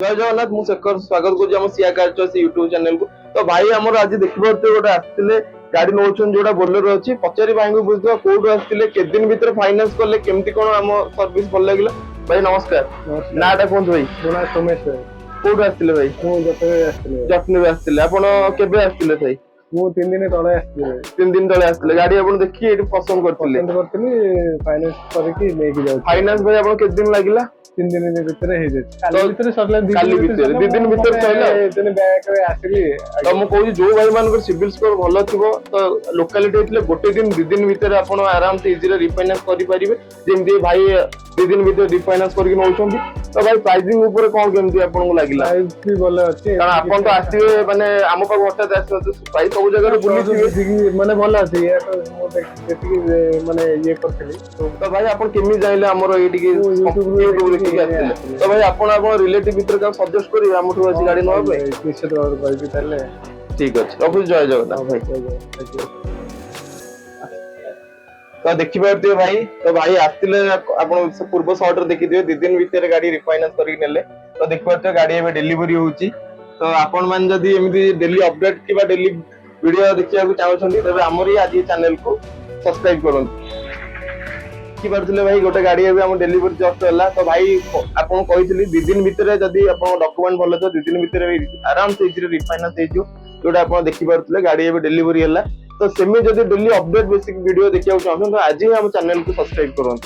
जय जगन्नाथ मु शेखर स्वागत करूँ आम Siya car choice YouTube channel को। तो भाई आमर आज देखिए गोटे आसते गाड़ी नौन जोटा बोलेरो अच्छी पचारि भाई को बुझा कौटू आसते के दिन भीतर फाइनान्स कले केमती कौन आम सर्विस भल लगे। भाई नमस्कार, नाटा कहतु भाई। सोमेश भाई। कौटू आसते भाई? जटनी आसते आपण केबे आसते भाई? मु 3 दिन तले आसती। 3 दिन तले आसते गाड़ी आपण देखि एठी पसंद करथिले। फाइनान्स करके लेके जाउ। फाइनान्स भाई आपण के दिन लागिला? 3 दिन भीतर हे जे काली भीतर सरला 2 दिन भीतर सइला तने बैंक रे आसीली। तो मु कहू जो भाई मान सिविल स्कोर भल थिबो तो लोकालिटी हेतले गोटे दिन 2 दिन भीतर आपण आराम से इजी रे रिफाइनान्स करि परिबे। जेमती भाई 2 दिन भीतर रिफाइनान्स करके नौछंती। तो भाई प्राइसिंग ऊपर कोन केमती आपण को लागिला? प्राइस भी भल अछि कारण आपण तो आसीबे माने आम पाक हटात आसी प्राइस सब जगह रे बुली थिबे माने भल अछि। या तो मो देखि माने ये करथली। तो भाई आपण केमी जाइले हमरो एठी के यूट्यूब देखि आसीले। तो भाई आपण रिलेटिव भीतर का सजेस्ट करी हमठु अछि गाड़ी नवा पे निश्चित भाव करबी ताले। ठीक अछि रखु जय जगन्नाथ भाई। तो देखि पारते भाई। तो भाई आस्तिले आपण पूर्व शॉर्ट रे देखि दियो 2 दिन भीतर गाड़ी रिफाइनान्स करि नेले। तो देखि पारते गाड़ी एबे डिलीवरी होउची। तो आपण मान जदी एमिति डेली अपडेट किबा डेली वीडियो देखिया को चाहौ छथि तबे हमरी आज चैनल को सब्सक्राइब करन। कि बारथिले भाई गोटे गाड़ी एबे हम डिलीवरी जस्ट होला। तो भाई आपण कहितली 2 दिन भीतर जदी आपण डॉक्यूमेंट भले तो 2 दिन भीतर आराम से इजी रिफाइनान्स हेजो जोटा आपण देखि पारथिले गाड़ी एबे डिलीवरी होला। तो सेमी जदी डेली अपडेट बेसिक वीडियो देखिया चाहछन तो आज ही हम चैनल को सब्सक्राइब करन।